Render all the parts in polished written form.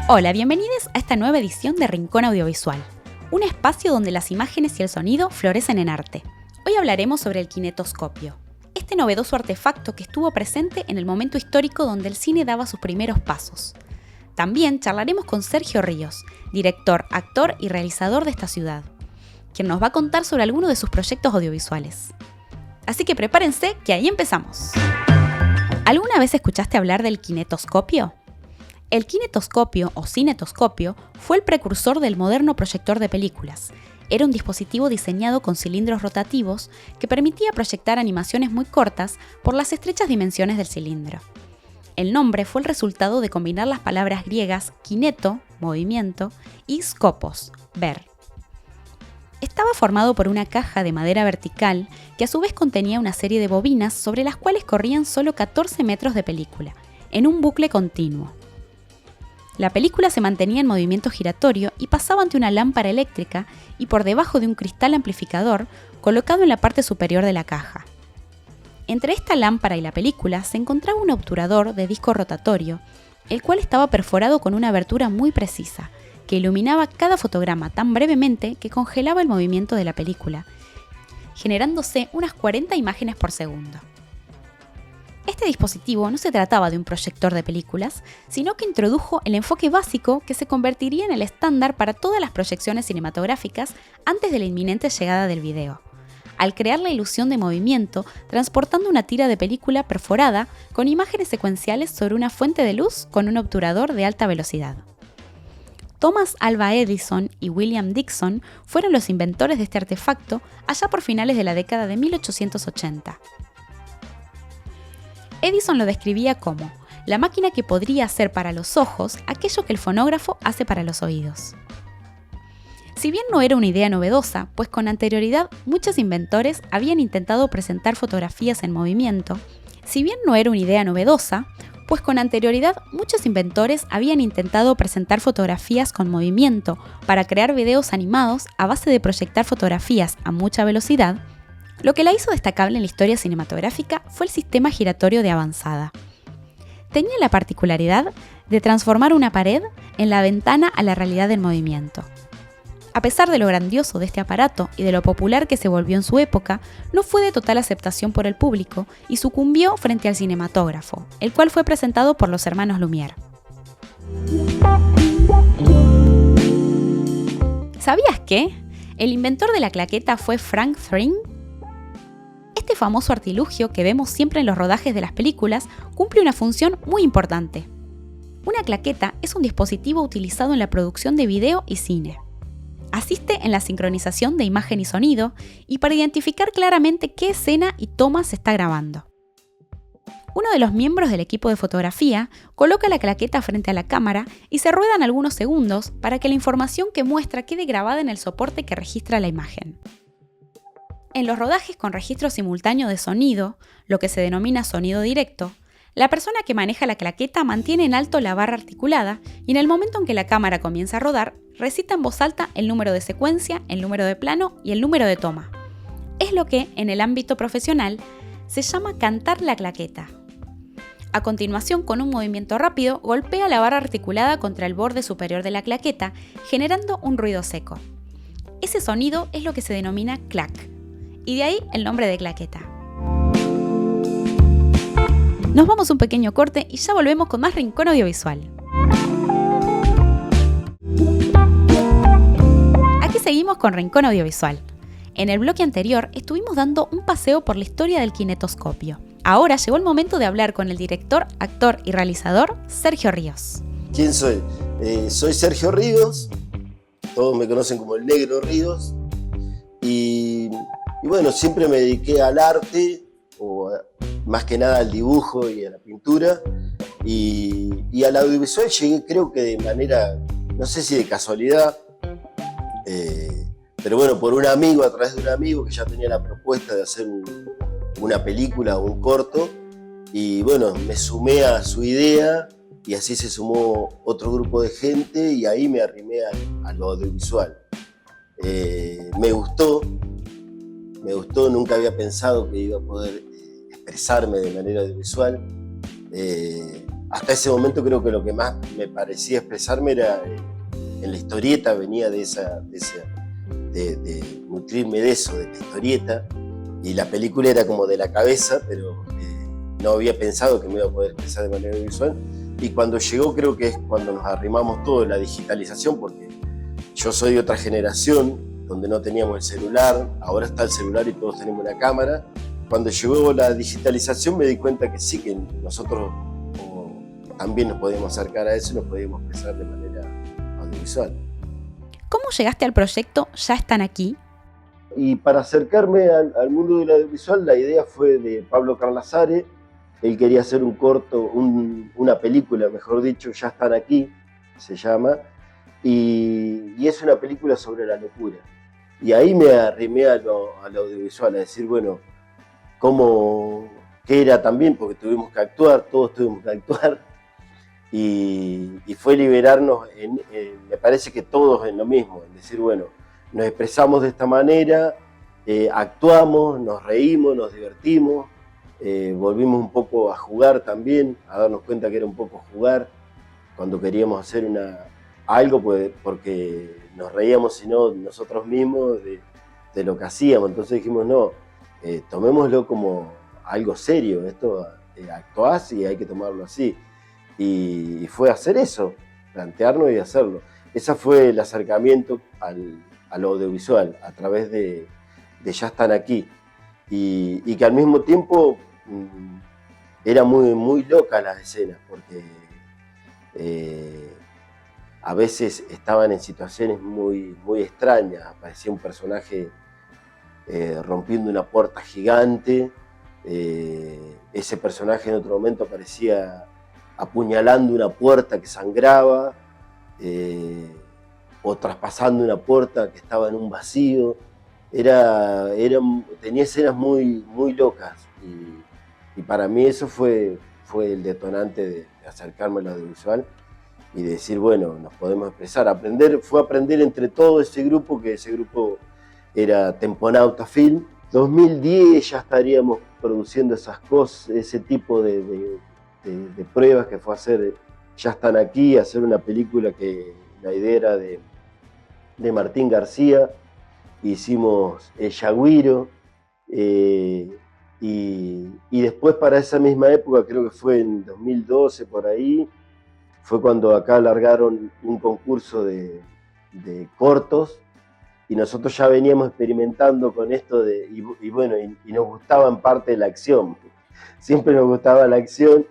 Hola, bienvenidos a esta nueva edición de Rincón Audiovisual, un espacio donde las imágenes y el sonido florecen en arte. Hoy hablaremos sobre el kinetoscopio, este novedoso artefacto que estuvo presente en el momento histórico donde el cine daba sus primeros pasos. También charlaremos con Sergio Ríos, director, actor y realizador de esta ciudad, quien nos va a contar sobre algunos de sus proyectos audiovisuales. Así que prepárense, que ahí empezamos. ¿Alguna vez escuchaste hablar del kinetoscopio? El kinetoscopio o cinetoscopio fue el precursor del moderno proyector de películas. Era un dispositivo diseñado con cilindros rotativos que permitía proyectar animaciones muy cortas por las estrechas dimensiones del cilindro. El nombre fue el resultado de combinar las palabras griegas kineto, movimiento, y skopos, ver. Estaba formado por una caja de madera vertical que a su vez contenía una serie de bobinas sobre las cuales corrían solo 14 metros de película, en un bucle continuo. La película se mantenía en movimiento giratorio y pasaba ante una lámpara eléctrica y por debajo de un cristal amplificador colocado en la parte superior de la caja. Entre esta lámpara y la película se encontraba un obturador de disco rotatorio, el cual estaba perforado con una abertura muy precisa, que iluminaba cada fotograma tan brevemente que congelaba el movimiento de la película, generándose unas 40 imágenes por segundo. Este dispositivo no se trataba de un proyector de películas, sino que introdujo el enfoque básico que se convertiría en el estándar para todas las proyecciones cinematográficas antes de la inminente llegada del video, al crear la ilusión de movimiento transportando una tira de película perforada con imágenes secuenciales sobre una fuente de luz con un obturador de alta velocidad. Thomas Alva Edison y William Dickson fueron los inventores de este artefacto allá por finales de la década de 1880. Edison lo describía como la máquina que podría hacer para los ojos aquello que el fonógrafo hace para los oídos. Si bien no era una idea novedosa, pues con anterioridad muchos inventores habían intentado presentar fotografías en movimiento, para crear videos animados a base de proyectar fotografías a mucha velocidad, lo que la hizo destacable en la historia cinematográfica fue el sistema giratorio de avanzada. Tenía la particularidad de transformar una pared en la ventana a la realidad del movimiento. A pesar de lo grandioso de este aparato y de lo popular que se volvió en su época, no fue de total aceptación por el público y sucumbió frente al cinematógrafo, el cual fue presentado por los hermanos Lumière. ¿Sabías que el inventor de la claqueta fue Frank Thring? Este famoso artilugio que vemos siempre en los rodajes de las películas cumple una función muy importante. Una claqueta es un dispositivo utilizado en la producción de video y cine. Asiste en la sincronización de imagen y sonido y para identificar claramente qué escena y toma se está grabando. Uno de los miembros del equipo de fotografía coloca la claqueta frente a la cámara y se ruedan algunos segundos para que la información que muestra quede grabada en el soporte que registra la imagen. En los rodajes con registro simultáneo de sonido, lo que se denomina sonido directo, la persona que maneja la claqueta mantiene en alto la barra articulada y en el momento en que la cámara comienza a rodar, recita en voz alta el número de secuencia, el número de plano y el número de toma. Es lo que, en el ámbito profesional, se llama cantar la claqueta. A continuación, con un movimiento rápido, golpea la barra articulada contra el borde superior de la claqueta, generando un ruido seco. Ese sonido es lo que se denomina clac, y de ahí el nombre de claqueta. Nos vamos a un pequeño corte y ya volvemos con más Rincón Audiovisual. Aquí seguimos con Rincón Audiovisual. En el bloque anterior estuvimos dando un paseo por la historia del kinetoscopio. Ahora llegó el momento de hablar con el director, actor y realizador Sergio Ríos. ¿Quién soy? Soy Sergio Ríos, todos me conocen como el Negro Ríos, y bueno, siempre me dediqué al arte, o más que nada al dibujo y a la pintura, y al audiovisual llegué, creo que de manera, no sé si de casualidad, pero bueno, por un amigo, a través de un amigo que ya tenía la propuesta de hacer una película o un corto, y bueno, me sumé a su idea y así se sumó otro grupo de gente y ahí me arrimé a lo audiovisual. Me gustó, nunca había pensado que iba a poder expresarme de manera audiovisual. hasta ese momento creo que lo que más me parecía expresarme era en la historieta, venía de nutrirme de eso, de la historieta, y la película era como de la cabeza, pero no había pensado que me iba a poder expresar de manera visual. Y cuando llegó, creo que es cuando nos arrimamos todo, la digitalización, porque yo soy de otra generación donde no teníamos el celular, ahora está el celular y todos tenemos una cámara. Cuando llegó la digitalización me di cuenta que sí, que nosotros también nos podíamos acercar a eso y nos podíamos expresar de manera audiovisual. ¿Cómo llegaste al proyecto Ya Están Aquí? Y para acercarme al mundo del audiovisual, la idea fue de Pablo Carlazare. Él quería hacer un corto, una película, mejor dicho, Ya Están Aquí, se llama, y es una película sobre la locura. Y ahí me arrimé al audiovisual, a decir, bueno, qué era también, porque tuvimos que actuar, todos tuvimos que actuar, y fue liberarnos, me parece que todos en lo mismo, en decir, bueno, nos expresamos de esta manera, actuamos, nos reímos, nos divertimos, volvimos un poco a jugar también, a darnos cuenta que era un poco jugar cuando queríamos hacer algo, pues, porque nos reíamos sino nosotros mismos de lo que hacíamos. Entonces dijimos, no, tomémoslo como algo serio, esto actuás y hay que tomarlo así. Y fue hacer eso, plantearnos y hacerlo. Ese fue el acercamiento al audiovisual a través de Ya Están Aquí. Y que al mismo tiempo era muy, muy loca las escenas, porque a veces estaban en situaciones muy, muy extrañas. Aparecía un personaje rompiendo una puerta gigante, ese personaje en otro momento aparecía apuñalando una puerta que sangraba, o traspasando una puerta que estaba en un vacío. Tenía escenas muy, muy locas, y para mí eso fue el detonante de acercarme al audiovisual y de decir, bueno, nos podemos expresar. Fue aprender entre todo ese grupo, que ese grupo era Temponauta Film. 2010 ya estaríamos produciendo esas cosas, ese tipo de pruebas, que fue hacer Ya Están Aquí, hacer una película que la idea era de Martín García. Hicimos El Yagüiro, y después, para esa misma época, creo que fue en 2012 por ahí, fue cuando acá largaron un concurso de cortos, y nosotros ya veníamos experimentando con esto y nos gustaba en parte la acción, siempre nos gustaba la acción,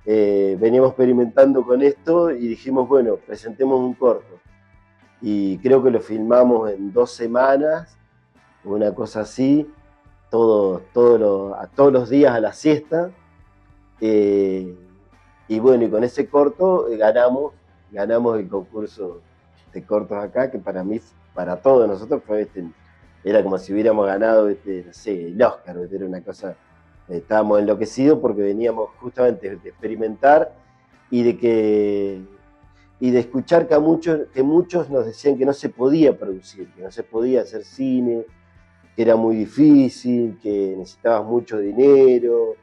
veníamos experimentando con esto y dijimos, bueno, presentemos un corto. Y creo que lo filmamos en 2 semanas, una cosa así, todos los días a la siesta. Y bueno, y con ese corto ganamos el concurso de cortos acá, que para mí, para todos nosotros, era como si hubiéramos ganado no sé, el Oscar, era una cosa, estábamos enloquecidos porque veníamos justamente de experimentar y de escuchar que muchos nos decían que no se podía producir, que no se podía hacer cine, que era muy difícil, que necesitabas mucho dinero.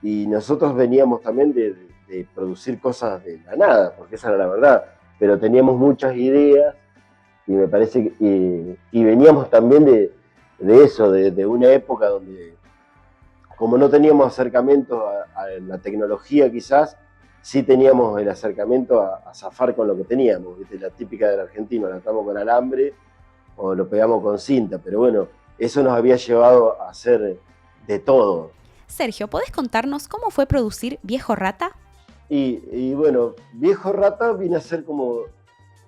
Y nosotros veníamos también de producir cosas de la nada, porque esa era la verdad, pero teníamos muchas ideas, y me parece y veníamos también de eso, de una época donde, como no teníamos acercamiento a la tecnología quizás, sí teníamos el acercamiento a zafar con lo que teníamos, ¿viste? La típica del argentino, la atamos con alambre o lo pegamos con cinta, pero bueno, eso nos había llevado a hacer de todo. Sergio, ¿podés contarnos cómo fue producir Viejo Rata? Y bueno, Viejo Rata vine a ser como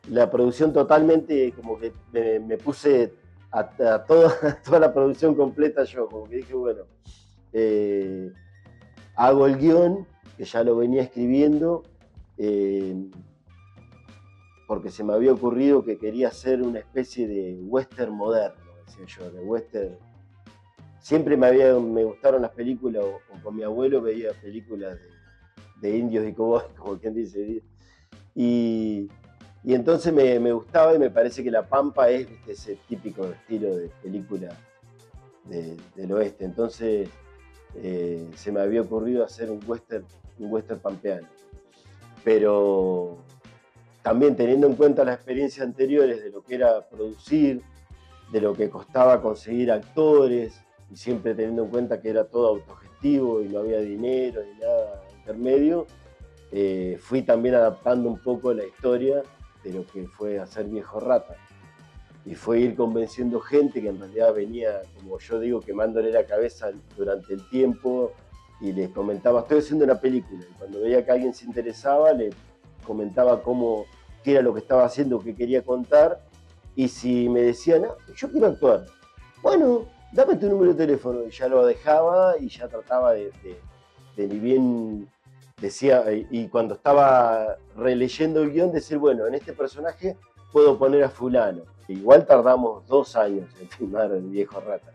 la producción totalmente, como que me puse a toda la producción completa yo, como que dije, bueno, hago el guión, que ya lo venía escribiendo, porque se me había ocurrido que quería hacer una especie de western moderno, decía yo, de western. Siempre me gustaron las películas, o con mi abuelo veía películas de indios y cowboys, como quien dice. Y entonces me gustaba, y me parece que La Pampa es ese típico estilo de película del oeste. Entonces se me había ocurrido hacer un western pampeano. pero también teniendo en cuenta las experiencias anteriores de lo que era producir, de lo que costaba conseguir actores, y siempre teniendo en cuenta que era todo autogestivo y no había dinero ni nada intermedio, fui también adaptando un poco la historia de lo que fue hacer Viejo Rata. Y fue ir convenciendo gente que en realidad venía, como yo digo, quemándole la cabeza durante el tiempo, y les comentaba, estoy haciendo una película, y cuando veía que alguien se interesaba, le comentaba qué era lo que estaba haciendo, qué quería contar, y si me decían, yo quiero actuar, bueno, dame tu número de teléfono, y ya lo dejaba, y ya trataba de ni bien decía, y cuando estaba releyendo el guión, decir, bueno, en este personaje puedo poner a fulano. Igual tardamos 2 años en filmar El Viejo Rata.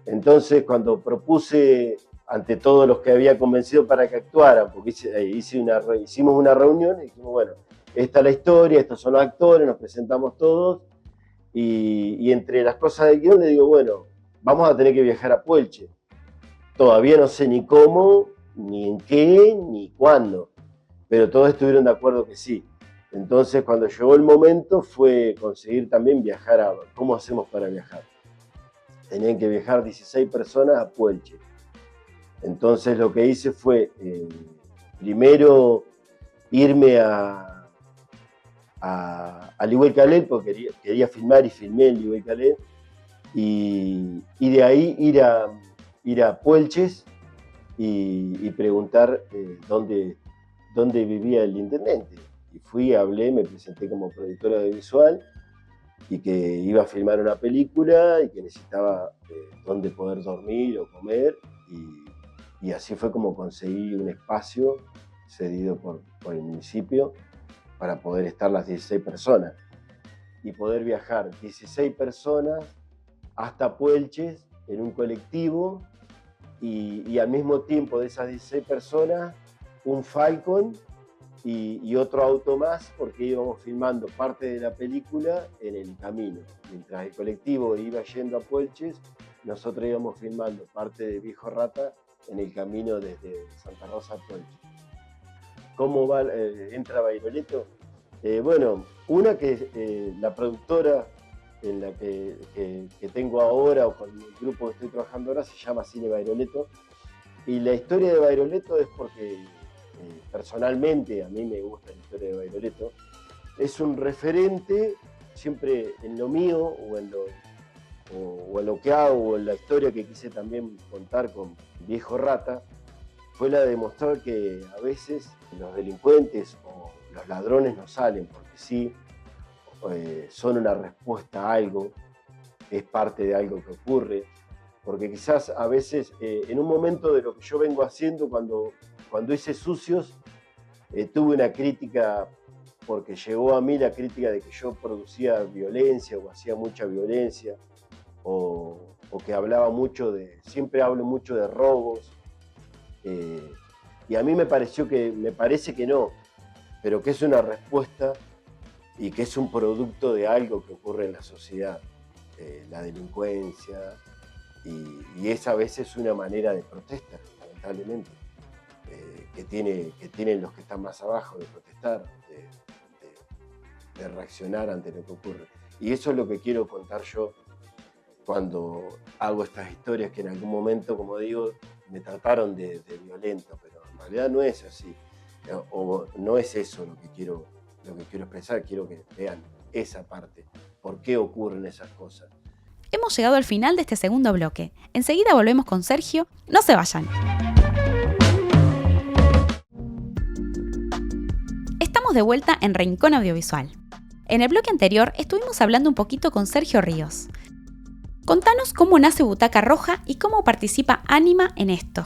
Entonces, cuando propuse ante todos los que había convencido para que actuaran, porque hicimos una reunión y dijimos, bueno, esta es la historia, estos son los actores, nos presentamos todos, y entre las cosas del guión le digo, bueno, vamos a tener que viajar a Puelche. Todavía no sé ni cómo, ni en qué, ni cuándo, pero todos estuvieron de acuerdo que sí. Entonces, cuando llegó el momento, fue conseguir también viajar ¿cómo hacemos para viajar? Tenían que viajar 16 personas a Puelche. Entonces, lo que hice fue, primero, irme a Lihuey-Calais, porque quería filmar y filmé en Lihuey-Calais, y de ahí ir a Puelches y preguntar dónde vivía el intendente. Y fui, hablé, me presenté como productor audiovisual y que iba a filmar una película y que necesitaba dónde poder dormir o comer. Y así fue como conseguí un espacio cedido por el municipio para poder estar las 16 personas y poder viajar 16 personas hasta Puelches en un colectivo y al mismo tiempo de esas 16 personas un Falcon y otro auto más, porque íbamos filmando parte de la película en el camino. Mientras el colectivo iba yendo a Puelches, nosotros íbamos filmando parte de Viejo Rata en el camino desde Santa Rosa a Puelches. ¿Cómo entra Bairoleto? Bueno, una que la productora en la que tengo ahora, o con el grupo que estoy trabajando ahora, se llama Cine Bairoleto. Y la historia de Bairoleto es porque personalmente a mí me gusta la historia de Bairoleto. Es un referente siempre en lo mío o en lo que hago o en la historia que quise también contar con Viejo Rata. Fue la de demostrar que a veces los delincuentes o los ladrones no salen porque sí, son una respuesta a algo, es parte de algo que ocurre, porque quizás a veces en un momento de lo que yo vengo haciendo, cuando hice Sucios, tuve una crítica, porque llegó a mí la crítica de que yo producía violencia o hacía mucha violencia, o que hablaba mucho siempre hablo mucho de robos, y a mí me parece que no, pero que es una respuesta y que es un producto de algo que ocurre en la sociedad, la delincuencia, y es a veces una manera de protesta, lamentablemente, que tienen los que están más abajo, de protestar, de reaccionar ante lo que ocurre. Y eso es lo que quiero contar yo cuando hago estas historias que en algún momento, como digo, me trataron de violento, pero en realidad no es así, o no es eso lo que quiero expresar. Quiero que vean esa parte, por qué ocurren esas cosas. Hemos llegado al final de este segundo bloque. Enseguida volvemos con Sergio. No se vayan. Estamos de vuelta en Rincón Audiovisual. En el bloque anterior estuvimos hablando un poquito con Sergio Ríos. Contanos cómo nace Butaca Roja y cómo participa Ánima en esto.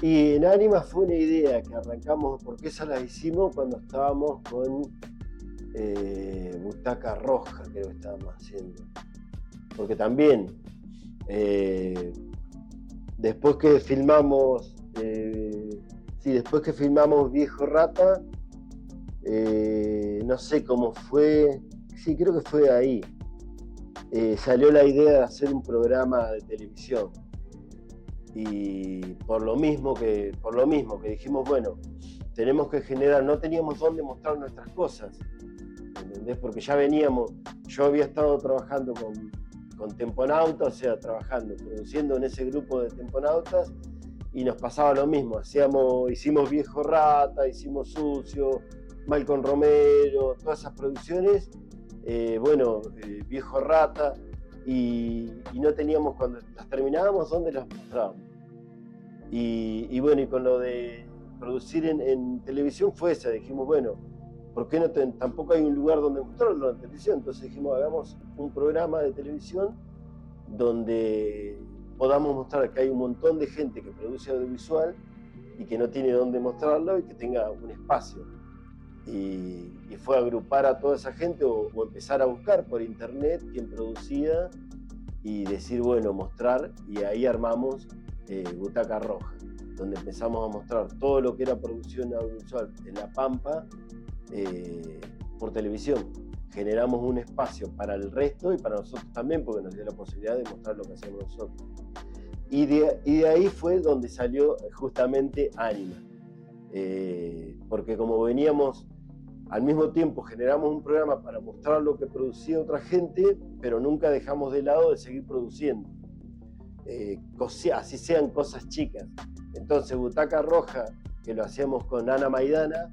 Y en Ánima fue una idea que arrancamos, porque esa la hicimos cuando estábamos con Butaca Roja, creo que estábamos haciendo. Porque también, después que filmamos Viejo Rata, no sé cómo fue, sí, creo que fue ahí, salió la idea de hacer un programa de televisión. Y por lo mismo que dijimos, bueno, tenemos que generar, no teníamos dónde mostrar nuestras cosas, ¿entendés? Porque ya veníamos, yo había estado trabajando con Temponauta, o sea, produciendo en ese grupo de Temponautas, y nos pasaba lo mismo, hicimos Viejo Rata, hicimos Sucio, Malcolm Romero, todas esas producciones, Viejo Rata, y no teníamos, cuando las terminábamos, dónde las mostrábamos. Y con lo de producir en televisión fue esa, dijimos, bueno, ¿por qué tampoco hay un lugar donde mostrarlo en televisión? Entonces dijimos, hagamos un programa de televisión donde podamos mostrar que hay un montón de gente que produce audiovisual y que no tiene dónde mostrarlo y que tenga un espacio. Y fue agrupar a toda esa gente o empezar a buscar por internet quién producía y decir, bueno, mostrar, y ahí armamos Butaca Roja, donde empezamos a mostrar todo lo que era producción audiovisual en La Pampa por televisión. Generamos un espacio para el resto y para nosotros también, porque nos dio la posibilidad de mostrar lo que hacemos nosotros. Y de ahí fue donde salió justamente Ánima, porque como veníamos, al mismo tiempo generamos un programa para mostrar lo que producía otra gente, pero nunca dejamos de lado de seguir produciendo, así sean cosas chicas. Entonces Butaca Roja, que lo hacíamos con Ana Maidana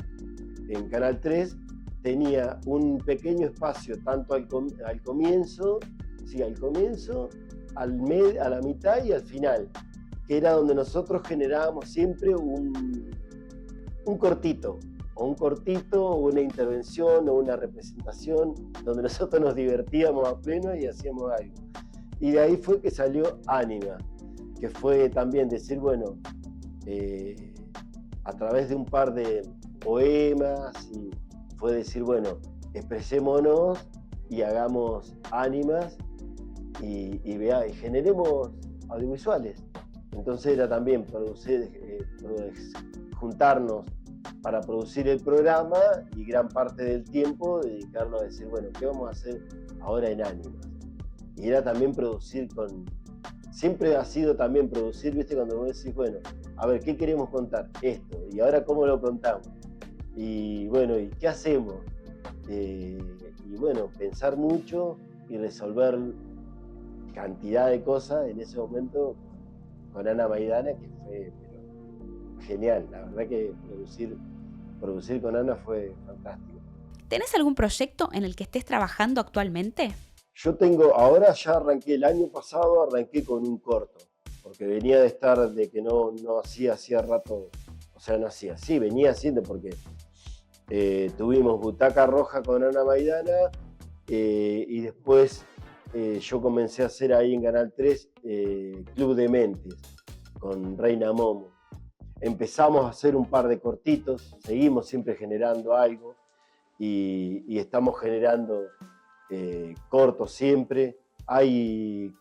en Canal 3, tenía un pequeño espacio tanto al comienzo, a la mitad y al final, que era donde nosotros generábamos siempre un cortito, o una intervención, o una representación, donde nosotros nos divertíamos a pleno y hacíamos algo. Y de ahí fue que salió Ánima, que fue también decir, bueno, a través de un par de poemas, y fue decir, bueno, expresémonos y hagamos ánimas y generemos audiovisuales. Entonces era también juntarnos para producir el programa y gran parte del tiempo dedicarlo a decir, bueno, ¿qué vamos a hacer ahora en ánimas? Y era también siempre ha sido también producir, ¿viste? Cuando vos decís, bueno, a ver, ¿qué queremos contar? Esto, y ahora ¿cómo lo contamos? Y bueno, ¿y qué hacemos? Y bueno, pensar mucho y resolver cantidad de cosas en ese momento con Ana Maidana, que fue genial. La verdad que producir con Ana fue fantástico. ¿Tenés algún proyecto en el que estés trabajando actualmente? Yo ahora ya arranqué, el año pasado arranqué con un corto, porque venía de que no hacía rato, o sea, no hacía, sí, venía haciendo porque tuvimos Butaca Roja con Ana Maidana y después yo comencé a hacer ahí en Canal 3 Club de Mentes con Reina Momo. Empezamos a hacer un par de cortitos, seguimos siempre generando algo y estamos generando cortos siempre. Hay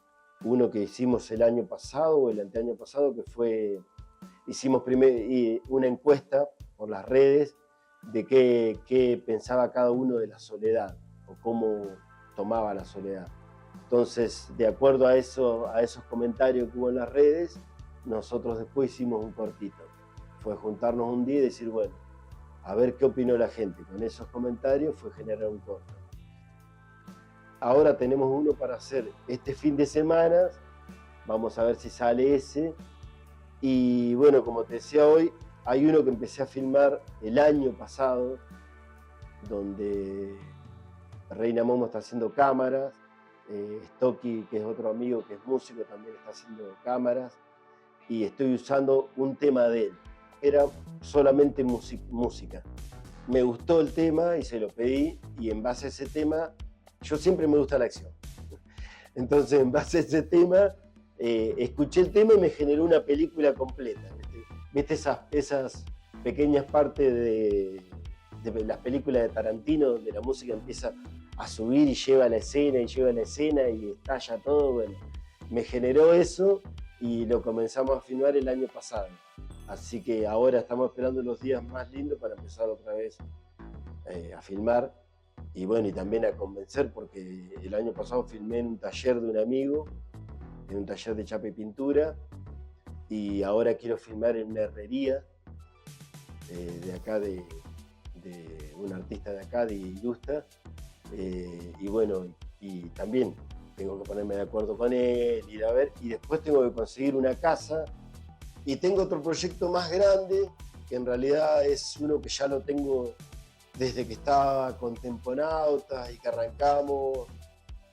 uno que hicimos el año pasado o el anteaño pasado hicimos una encuesta por las redes de qué pensaba cada uno de la soledad o cómo tomaba la soledad. Entonces, de acuerdo a esos comentarios que hubo en las redes, nosotros después hicimos un cortito. Fue juntarnos un día y decir, bueno, a ver qué opinó la gente. Con esos comentarios fue generar un corto. Ahora tenemos uno para hacer este fin de semana, vamos a ver si sale ese. Y bueno, como te decía hoy, hay uno que empecé a filmar el año pasado, donde Reina Momo está haciendo cámaras, Stocky, que es otro amigo que es músico, también está haciendo cámaras, y estoy usando un tema de él. Era solamente música. Me gustó el tema y se lo pedí, y en base a ese tema, yo siempre me gusta la acción. Entonces, en base a ese tema, escuché el tema y me generó una película completa. ¿Viste esas pequeñas partes de las películas de Tarantino, donde la música empieza a subir y lleva la escena y estalla todo? Bueno, me generó eso y lo comenzamos a filmar el año pasado. Así que ahora estamos esperando los días más lindos para empezar otra vez a filmar. Y bueno, y también a convencer, porque el año pasado filmé en un taller de un amigo, en un taller de chapa y pintura, y ahora quiero filmar en una herrería, de acá, de un artista de acá, de Ilustra, y bueno, y también tengo que ponerme de acuerdo con él, ir a ver, y después tengo que conseguir una casa, y tengo otro proyecto más grande, que en realidad es uno que ya lo tengo desde que estaba con Temponautas y que arrancamos,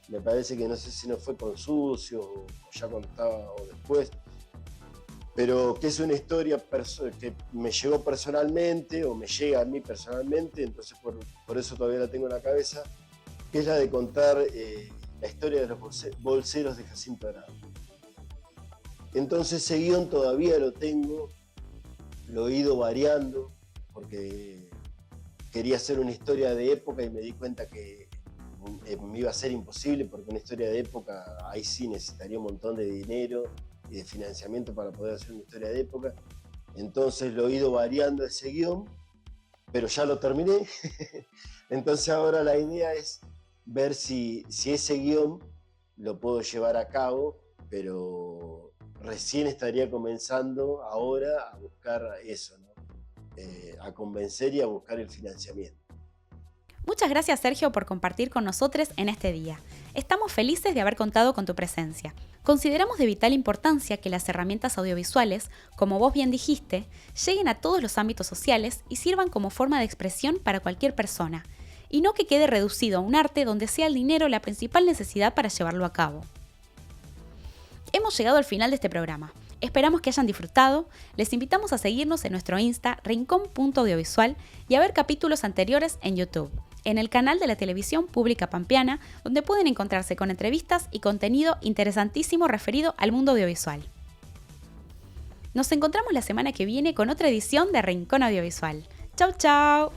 me parece que no sé si no fue con Sucio o ya cuando estaba o después, pero que es una historia que me llegó personalmente o me llega a mí personalmente, entonces por eso todavía la tengo en la cabeza, que es la de contar la historia de los bolseros de Jacinto Arado. Entonces ese guión todavía lo tengo, lo he ido variando, porque quería hacer una historia de época y me di cuenta que me iba a ser imposible, porque una historia de época ahí sí necesitaría un montón de dinero y de financiamiento para poder hacer una historia de época. Entonces lo he ido variando ese guión, pero ya lo terminé. Entonces ahora la idea es ver si ese guión lo puedo llevar a cabo, pero recién estaría comenzando ahora a buscar eso, ¿no? A convencer y a buscar el financiamiento. Muchas gracias, Sergio, por compartir con nosotros en este día. Estamos felices de haber contado con tu presencia. Consideramos de vital importancia que las herramientas audiovisuales, como vos bien dijiste, lleguen a todos los ámbitos sociales y sirvan como forma de expresión para cualquier persona, y no que quede reducido a un arte donde sea el dinero la principal necesidad para llevarlo a cabo. Hemos llegado al final de este programa. Esperamos que hayan disfrutado. Les invitamos a seguirnos en nuestro Insta, rincón.audiovisual, y a ver capítulos anteriores en YouTube, en el canal de la televisión pública pampeana, donde pueden encontrarse con entrevistas y contenido interesantísimo referido al mundo audiovisual. Nos encontramos la semana que viene con otra edición de Rincón Audiovisual. ¡Chau, chau!